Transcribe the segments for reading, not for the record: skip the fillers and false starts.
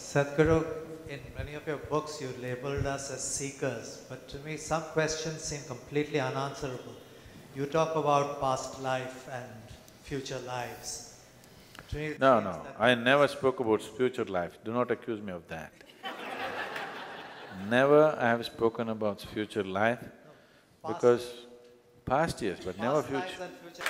Sadhguru, in many of your books you labeled us as seekers, but to me some questions seem completely unanswerable. You talk about past life and future lives. To me it No, seems no, that I never spoke about future life, do not accuse me of that. Never I have spoken about future life, past, because past yes, but never past lives future. and future…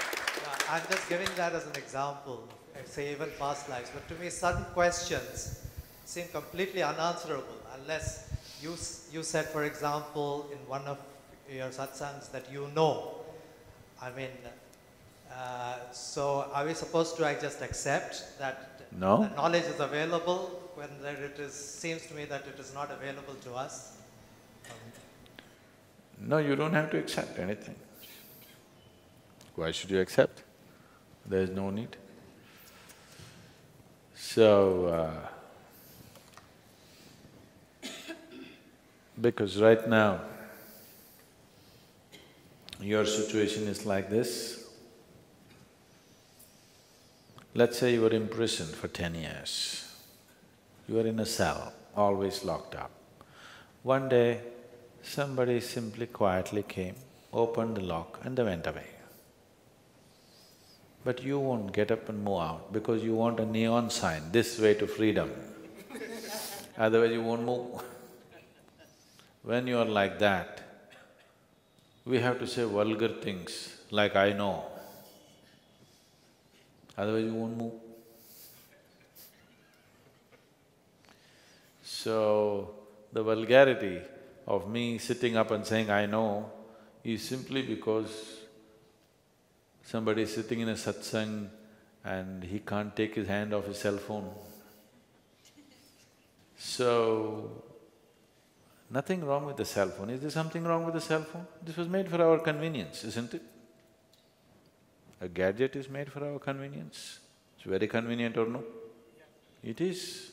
Yeah, I'm just giving that as an example, say even past lives, but to me certain questions seem completely unanswerable unless you said, for example, in one of your satsangs that you know. I mean, so are we supposed to just accept that No. the knowledge is available when seems to me that it is not available to us? No, you don't have to accept anything. Why should you accept? There is no need. So, because right now, your situation is like this. Let's say you were imprisoned for 10 years. You are in a cell, always locked up. One day, somebody simply quietly came, opened the lock and they went away. But you won't get up and move out because you want a neon sign, this way to freedom. Otherwise you won't move. When you are like that, we have to say vulgar things like, I know. Otherwise you won't move. So, the vulgarity of me sitting up and saying, I know, is simply because somebody is sitting in a satsang and he can't take his hand off his cell phone. So, nothing wrong with the cell phone. Is there something wrong with the cell phone? This was made for our convenience, isn't it? A gadget is made for our convenience. It's very convenient or no? It is.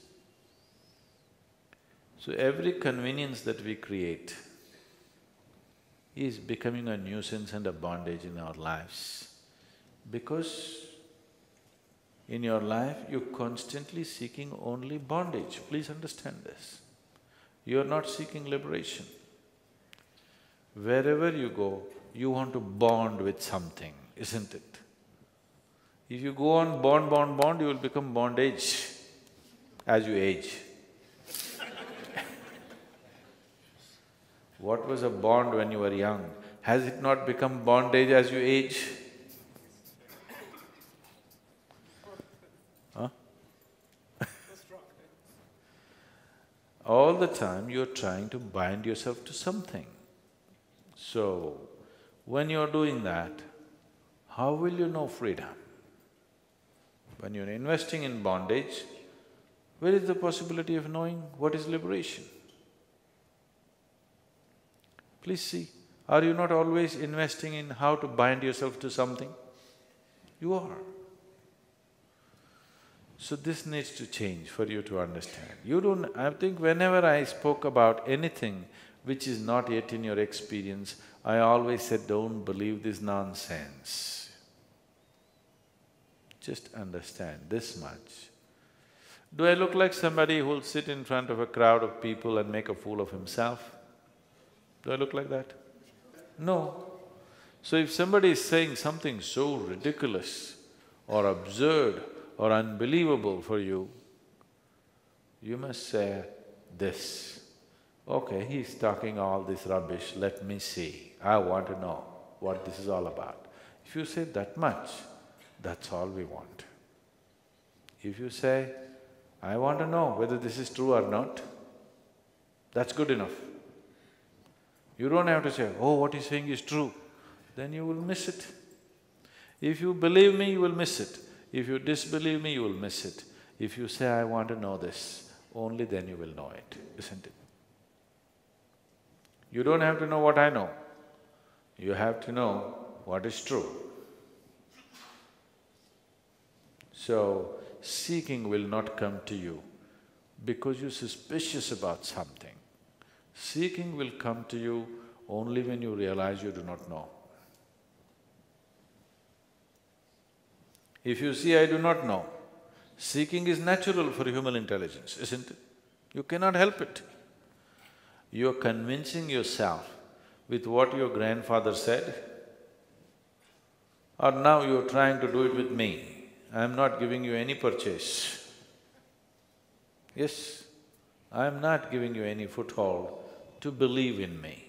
So every convenience that we create is becoming a nuisance and a bondage in our lives. Because in your life, you're constantly seeking only bondage, please understand this. You're not seeking liberation. Wherever you go, you want to bond with something, isn't it? If you go on bond, you will become bondage as you age. What was a bond when you were young? Has it not become bondage as you age? Huh? All the time you're trying to bind yourself to something. So, when you're doing that, how will you know freedom? When you're investing in bondage, where is the possibility of knowing what is liberation? Please see, are you not always investing in how to bind yourself to something? You are. So this needs to change for you to understand. You don't… I think whenever I spoke about anything which is not yet in your experience, I always said, don't believe this nonsense. Just understand this much. Do I look like somebody who'll sit in front of a crowd of people and make a fool of himself? Do I look like that? No. So if somebody is saying something so ridiculous or absurd or unbelievable for you, you must say this, okay, he's talking all this rubbish, let me see, I want to know what this is all about. If you say that much, that's all we want. If you say, I want to know whether this is true or not, that's good enough. You don't have to say, oh, what he's saying is true, then you will miss it. If you believe me, you will miss it. If you disbelieve me, you will miss it. If you say, I want to know this, only then you will know it, isn't it? You don't have to know what I know, you have to know what is true. So, seeking will not come to you because you're suspicious about something. Seeking will come to you only when you realize you do not know. If you see, I do not know, seeking is natural for human intelligence, isn't it? You cannot help it. You're convincing yourself with what your grandfather said, or now you're trying to do it with me. I'm not giving you any purchase. Yes, I'm not giving you any foothold to believe in me.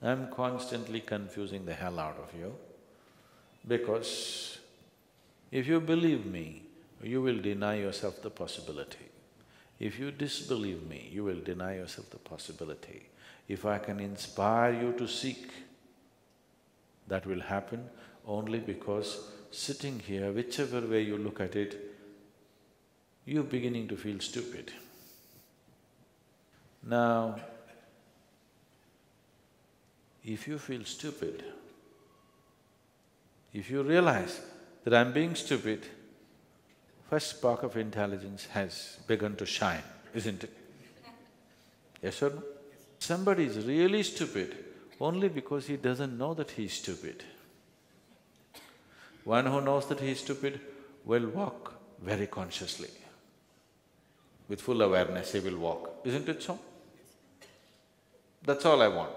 I'm constantly confusing the hell out of you, because if you believe me, you will deny yourself the possibility. If you disbelieve me, you will deny yourself the possibility. If I can inspire you to seek, that will happen only because sitting here, whichever way you look at it, you're beginning to feel stupid. Now, if you feel stupid, if you realize that I'm being stupid, first spark of intelligence has begun to shine, isn't it? Yes or no? Somebody is really stupid only because he doesn't know that he is stupid. One who knows that he is stupid will walk very consciously. With full awareness he will walk, isn't it so? That's all I want.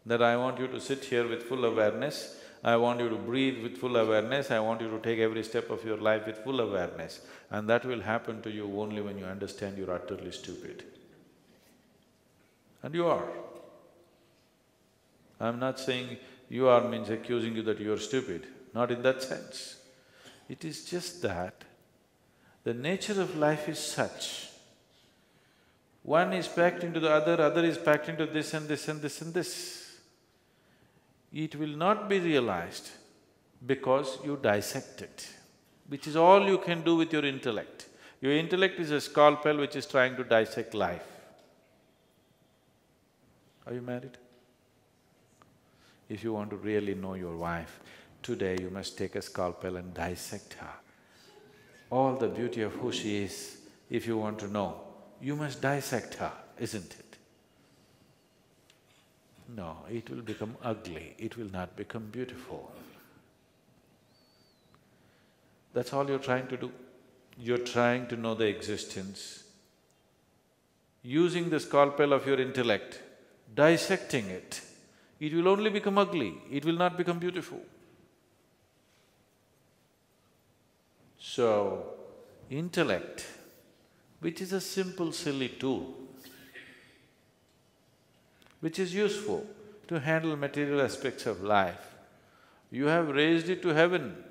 That I want you to sit here with full awareness, I want you to breathe with full awareness, I want you to take every step of your life with full awareness. And that will happen to you only when you understand you're utterly stupid. And you are. I'm not saying you are means accusing you that you're stupid, not in that sense. It is just that the nature of life is such. One is packed into the other is packed into this and this and this and this. It will not be realized because you dissect it, which is all you can do with your intellect. Your intellect is a scalpel which is trying to dissect life. Are you married? If you want to really know your wife, today you must take a scalpel and dissect her. All the beauty of who she is, if you want to know, you must dissect her, isn't it? No, it will become ugly, it will not become beautiful. That's all you're trying to do. You're trying to know the existence. Using the scalpel of your intellect, dissecting it, it will only become ugly, it will not become beautiful. So, intellect, which is a simple, silly tool, which is useful to handle material aspects of life, you have raised it to heaven.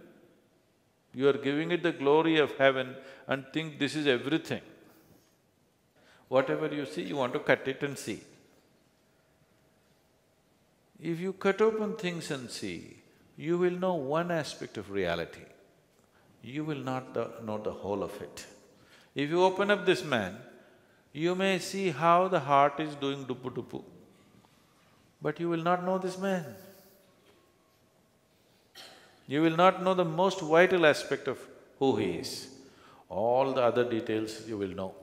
You are giving it the glory of heaven and think this is everything. Whatever you see, you want to cut it and see. If you cut open things and see, you will know one aspect of reality. You will not know the whole of it. If you open up this man, you may see how the heart is doing dupu-dupu, but you will not know this man. You will not know the most vital aspect of who he is. All the other details you will know.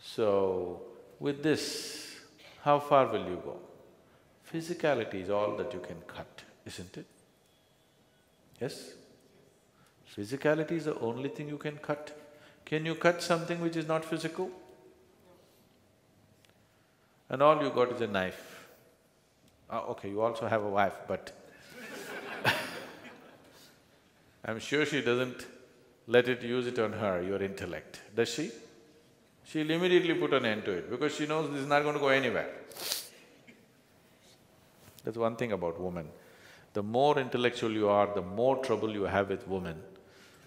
So, with this, how far will you go? Physicality is all that you can cut, isn't it? Yes? Physicality is the only thing you can cut. Can you cut something which is not physical? And all you got is a knife. Okay, you also have a wife, but I'm sure she doesn't let it use it on her, your intellect, does she? She'll immediately put an end to it because she knows this is not going to go anywhere. That's one thing about women. The more intellectual you are, the more trouble you have with women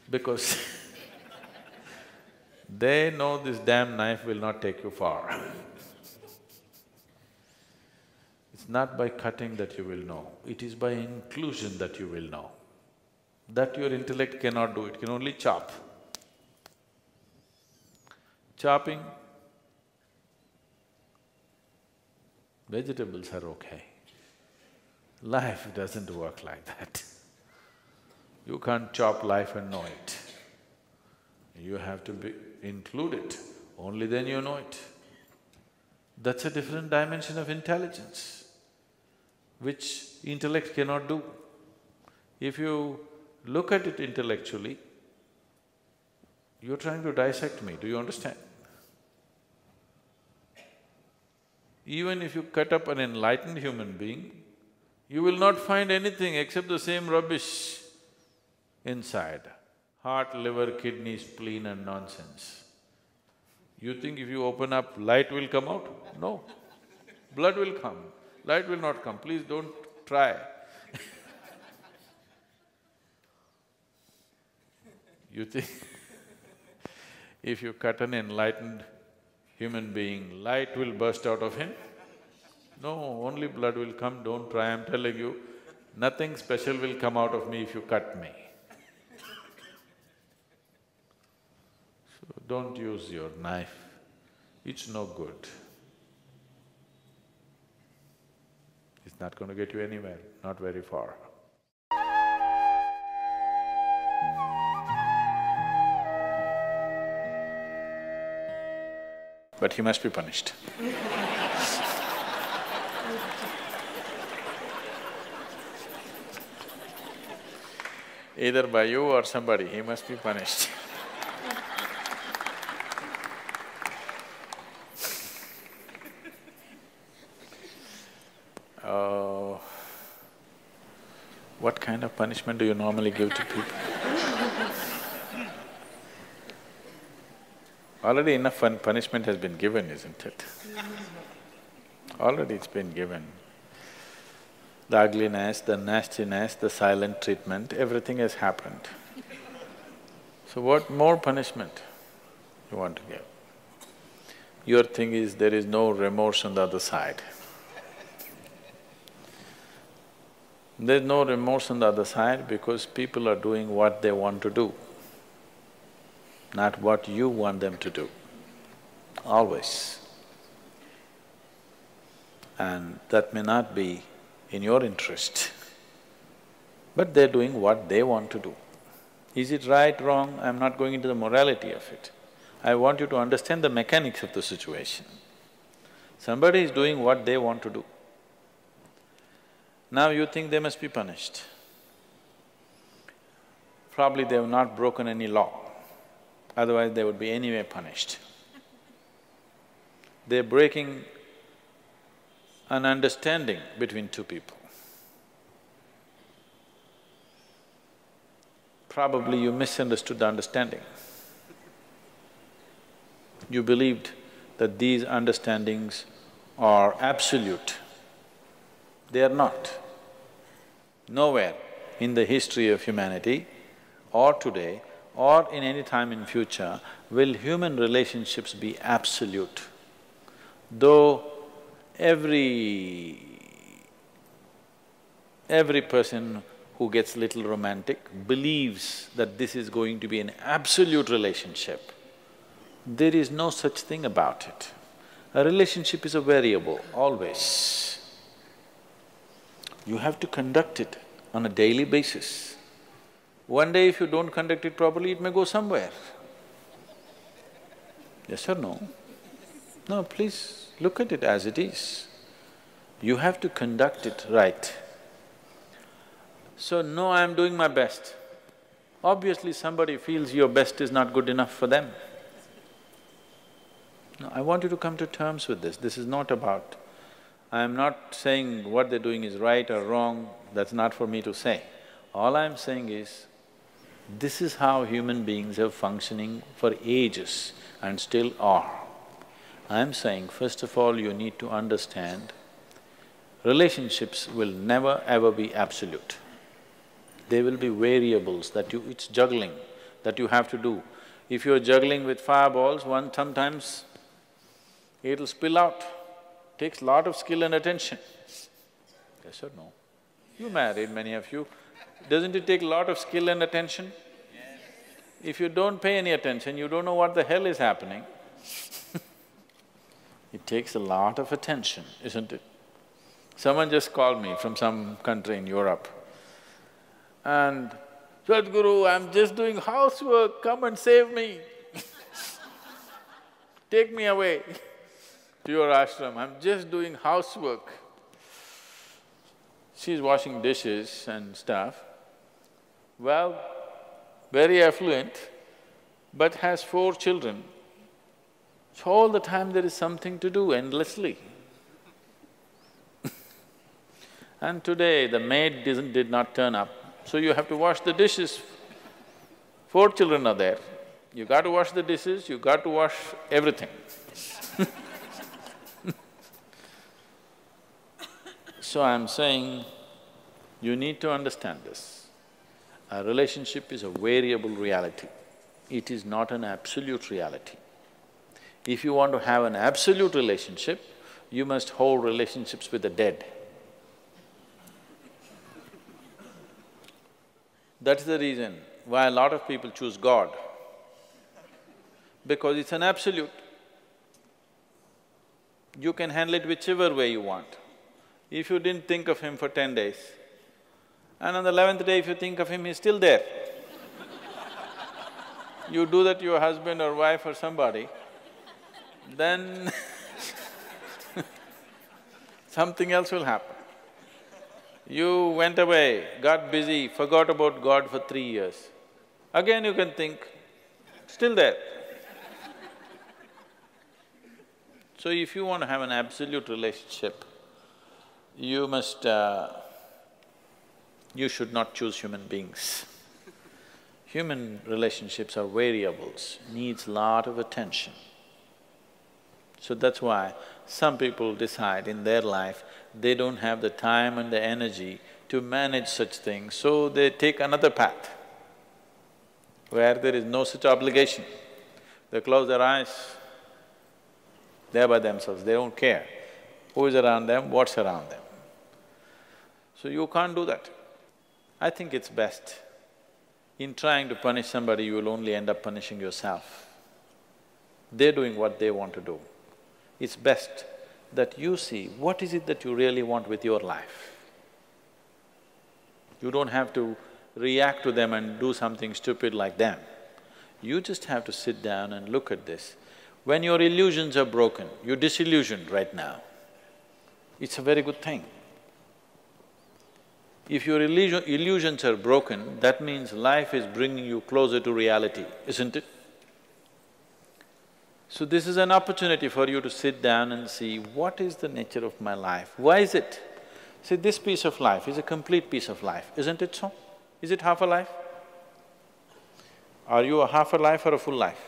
because they know this damn knife will not take you far. It's not by cutting that you will know, it is by inclusion that you will know. That your intellect cannot do, it can only chop. Chopping, vegetables are okay. Life doesn't work like that. You can't chop life and know it. You have to include it, only then you know it. That's a different dimension of intelligence, which intellect cannot do. If you look at it intellectually, you're trying to dissect me, do you understand? Even if you cut up an enlightened human being, you will not find anything except the same rubbish inside. Heart, liver, kidney, spleen and nonsense. You think if you open up, light will come out? No. Blood will come, light will not come. Please don't try. You think if you cut an enlightened human being, light will burst out of him? No, only blood will come, don't try, I'm telling you, nothing special will come out of me if you cut me. So don't use your knife, it's no good. It's not going to get you anywhere, not very far. But he must be punished. Either by you or somebody, he must be punished. What kind of punishment do you normally give to people? Already enough punishment has been given, isn't it? Already it's been given. The ugliness, the nastiness, the silent treatment, everything has happened. So what more punishment you want to give? Your thing is there is no remorse on the other side. There's no remorse on the other side because people are doing what they want to do, not what you want them to do, always. And that may not be in your interest, but they're doing what they want to do. Is it right, wrong? I'm not going into the morality of it. I want you to understand the mechanics of the situation. Somebody is doing what they want to do. Now you think they must be punished. Probably they have not broken any law, otherwise they would be anyway punished. They're breaking an understanding between two people. Probably you misunderstood the understanding. You believed that these understandings are absolute. They are not. Nowhere in the history of humanity or today or in any time in future will human relationships be absolute. Though every person who gets little romantic believes that this is going to be an absolute relationship, there is no such thing about it. A relationship is a variable, always. You have to conduct it on a daily basis. One day if you don't conduct it properly, it may go somewhere. Yes or no? No, please look at it as it is. You have to conduct it right. So, no, I'm doing my best. Obviously somebody feels your best is not good enough for them. No, I want you to come to terms with this. This is not about… I'm not saying what they're doing is right or wrong, that's not for me to say. All I'm saying is, this is how human beings are functioning for ages and still are. I'm saying, first of all, you need to understand, relationships will never ever be absolute. There will be variables that it's juggling that you have to do. If you're juggling with fireballs, sometimes it'll spill out. Takes lot of skill and attention. Yes or no? You married, many of you. Doesn't it take a lot of skill and attention? Yes. If you don't pay any attention, you don't know what the hell is happening. It takes a lot of attention, isn't it? Someone just called me from some country in Europe and, Sadguru, I'm just doing housework, come and save me. Take me away to your ashram, I'm just doing housework. She's washing dishes and stuff. Well, very affluent, but has 4 children. So all the time there is something to do endlessly. And today the maid did not turn up, so you have to wash the dishes. 4 children are there, you got to wash the dishes, you got to wash everything. So I'm saying, you need to understand this. A relationship is a variable reality. It is not an absolute reality. If you want to have an absolute relationship, you must hold relationships with the dead. That's the reason why a lot of people choose God, because it's an absolute. You can handle it whichever way you want. If you didn't think of him for 10 days, and on the 11th day if you think of him, he's still there. You do that to your husband or wife or somebody, then something else will happen. You went away, got busy, forgot about God for 3 years. Again you can think, still there. So if you want to have an absolute relationship, you should not choose human beings. Human relationships are variables, needs lot of attention. So that's why some people decide in their life they don't have the time and the energy to manage such things, so they take another path where there is no such obligation. They close their eyes, they're by themselves, they don't care who is around them, what's around them. So you can't do that. I think it's best. In trying to punish somebody, you will only end up punishing yourself. They're doing what they want to do. It's best that you see what is it that you really want with your life. You don't have to react to them and do something stupid like them. You just have to sit down and look at this. When your illusions are broken, you're disillusioned right now, it's a very good thing. If your illusions are broken, that means life is bringing you closer to reality, isn't it? So this is an opportunity for you to sit down and see, what is the nature of my life? Why is it? See, this piece of life is a complete piece of life, isn't it so? Is it half a life? Are you a half a life or a full life?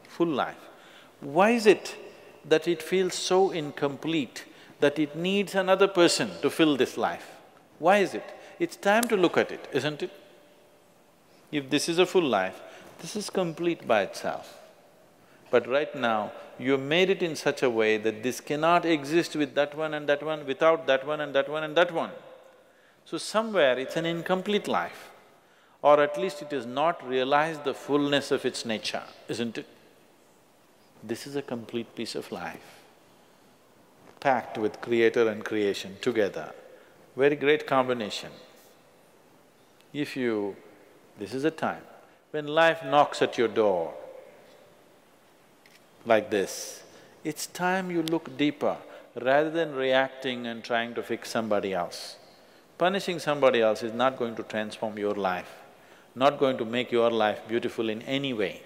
Full life. Why is it that it feels so incomplete that it needs another person to fill this life? Why is it? It's time to look at it, isn't it? If this is a full life, this is complete by itself. But right now, you made it in such a way that this cannot exist with that one and that one, without that one and that one and that one. So somewhere it's an incomplete life, or at least it has not realized the fullness of its nature, isn't it? This is a complete piece of life, packed with creator and creation together. Very great combination. If you… this is a time when life knocks at your door like this, it's time you look deeper rather than reacting and trying to fix somebody else. Punishing somebody else is not going to transform your life, not going to make your life beautiful in any way.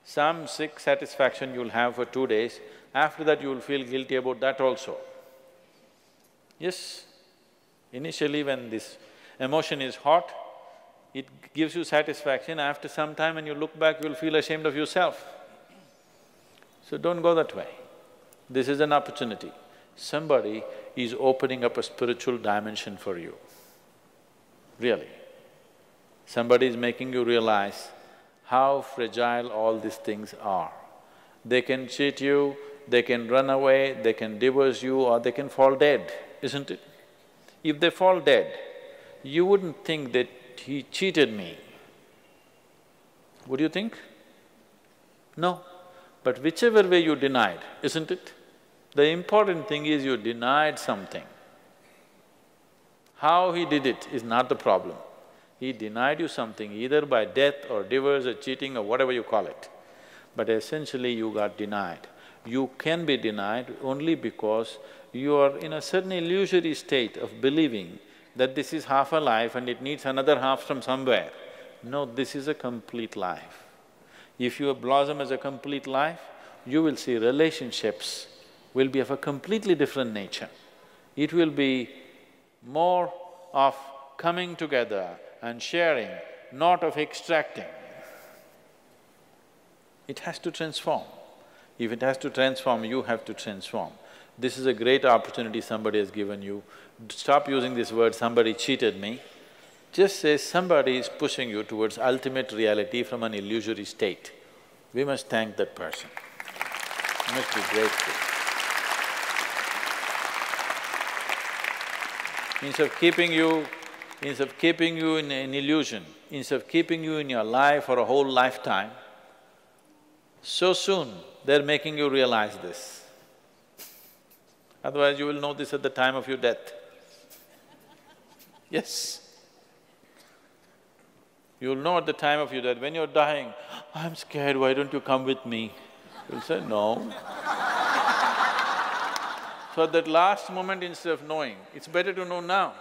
Some sick satisfaction you'll have for 2 days, after that you will feel guilty about that also. Yes, initially when this emotion is hot, it gives you satisfaction. After some time when you look back, you'll feel ashamed of yourself. So don't go that way. This is an opportunity. Somebody is opening up a spiritual dimension for you, really. Somebody is making you realize how fragile all these things are. They can cheat you, they can run away, they can divorce you, or they can fall dead, isn't it? If they fall dead, you wouldn't think that he cheated me. Would you think? No. But whichever way you denied, isn't it? The important thing is you denied something. How he did it is not the problem. He denied you something either by death or divorce or cheating or whatever you call it. But essentially you got denied. You can be denied only because you are in a certain illusory state of believing that this is half a life and it needs another half from somewhere. No, this is a complete life. If you blossom as a complete life, you will see relationships will be of a completely different nature. It will be more of coming together and sharing, not of extracting. It has to transform. If it has to transform, you have to transform. This is a great opportunity somebody has given you. Stop using this word, somebody cheated me. Just say somebody is pushing you towards ultimate reality from an illusory state. We must thank that person. We must be grateful. Instead of keeping you in an illusion, instead of keeping you in your life for a whole lifetime, so soon they're making you realize this. Otherwise you will know this at the time of your death. Yes. You'll know at the time of your death, when you're dying, I'm scared, why don't you come with me? You'll say, no. So at that last moment, instead of knowing, it's better to know now.